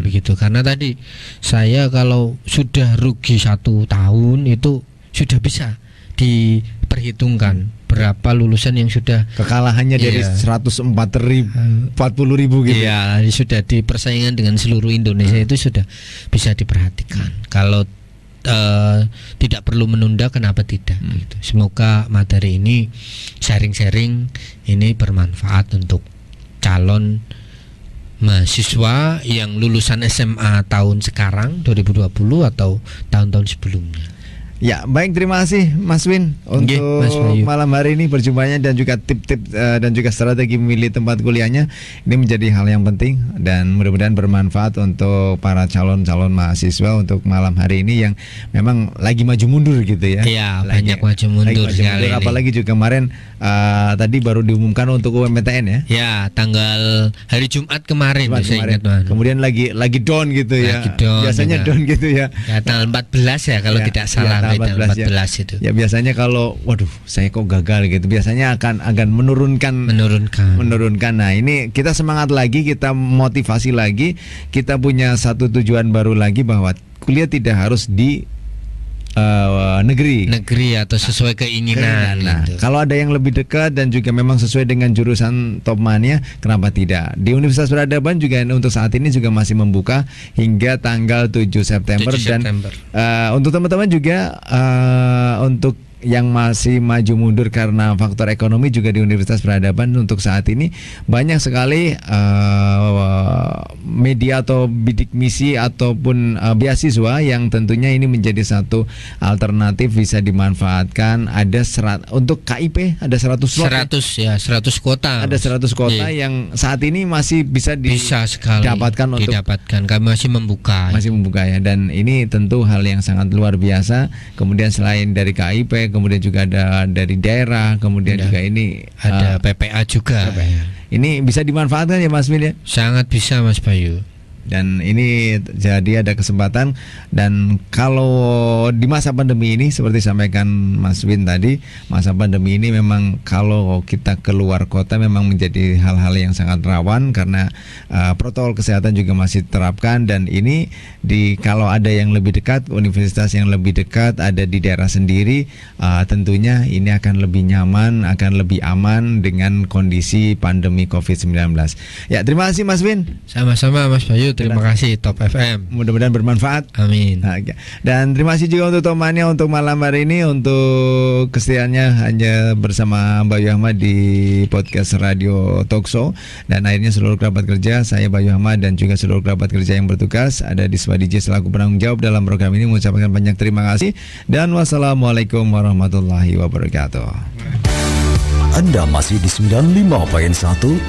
begitu. Karena tadi saya kalau sudah rugi 1 tahun itu sudah bisa diperhitungkan berapa lulusan yang sudah kekalahannya dari 140.000 gitu. Iya, sudah di persaingan dengan seluruh Indonesia itu sudah bisa diperhatikan. Kalau tidak perlu menunda, kenapa tidak? Gitu. Semoga materi ini sharing-sharing ini bermanfaat untuk calon mahasiswa yang lulusan SMA tahun sekarang 2020 atau tahun-tahun sebelumnya. Ya, baik, terima kasih Mas Win untuk malam hari ini berjumpanya dan juga tip-tip dan juga strategi memilih tempat kuliahnya. Ini menjadi hal yang penting dan mudah-mudahan bermanfaat untuk para calon-calon mahasiswa untuk malam hari ini yang memang lagi maju mundur gitu ya. Iya, banyak maju mundur sekali. Apalagi juga kemarin tadi baru diumumkan untuk UMPTN ya. Ya, tanggal hari Jumat kemarin. Kemudian lagi down gitu ya. Biasanya down gitu ya. Ya, tanggal 14 ya kalau tidak salah. 14 itu. Ya biasanya kalau waduh saya kok gagal gitu, biasanya akan menurunkan. Nah, ini kita semangat lagi, kita motivasi lagi, kita punya satu tujuan baru lagi bahwa kuliah tidak harus di negeri atau sesuai keinginan. Nah, gitu. Kalau ada yang lebih dekat dan juga memang sesuai dengan jurusan Topmania, kenapa tidak? Di Universitas Peradaban juga untuk saat ini juga masih membuka hingga tanggal 7 September. Dan untuk teman-teman juga untuk yang masih maju mundur karena faktor ekonomi juga di Universitas Peradaban untuk saat ini banyak sekali media atau bidik misi ataupun beasiswa yang tentunya ini menjadi satu alternatif bisa dimanfaatkan. Ada untuk KIP ada 100 slot 100 kuota. Ada 100 kuota yang saat ini masih bisa didapatkan untuk kami masih membuka ya, dan ini tentu hal yang sangat luar biasa. Kemudian selain dari KIP, kemudian juga ada dari daerah, kemudian juga ini ada PPA juga. Ini bisa dimanfaatkan ya Mas Win ya? Sangat bisa Mas Bayu. Dan ini jadi ada kesempatan, dan kalau di masa pandemi ini seperti sampaikan Mas Win tadi, masa pandemi ini memang kalau kita keluar kota memang menjadi hal-hal yang sangat rawan karena protokol kesehatan juga masih diterapkan. Dan ini kalau ada yang lebih dekat, universitas yang lebih dekat ada di daerah sendiri, tentunya ini akan lebih nyaman, akan lebih aman dengan kondisi pandemi COVID-19. Ya, terima kasih Mas Win. Sama-sama Mas Bayu. Terima kasih Top FM. Mudah-mudahan bermanfaat. Amin. Nah, dan terima kasih juga untuk Topmania untuk malam hari ini, untuk kesetiaannya hanya bersama Bayu Ahmad di podcast Radio Talkshow. Dan akhirnya seluruh kerabat kerja, saya Bayu Ahmad dan juga seluruh kerabat kerja yang bertugas ada di Swadiji selaku penanggung jawab dalam program ini mengucapkan banyak terima kasih dan wassalamualaikum warahmatullahi wabarakatuh. Anda masih di 95.1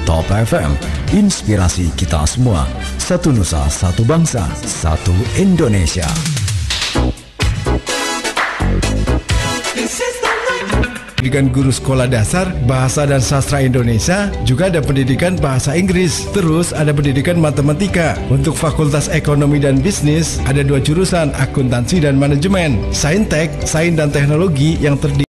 Top FM. Inspirasi kita semua. Satu Nusa, satu bangsa, satu Indonesia. This is the night. pendidikan guru sekolah dasar, bahasa dan sastra Indonesia, juga ada pendidikan bahasa Inggris. Terus ada pendidikan matematika. Untuk Fakultas Ekonomi dan Bisnis ada 2 jurusan, akuntansi dan manajemen. Saintek, sains dan teknologi yang terdiri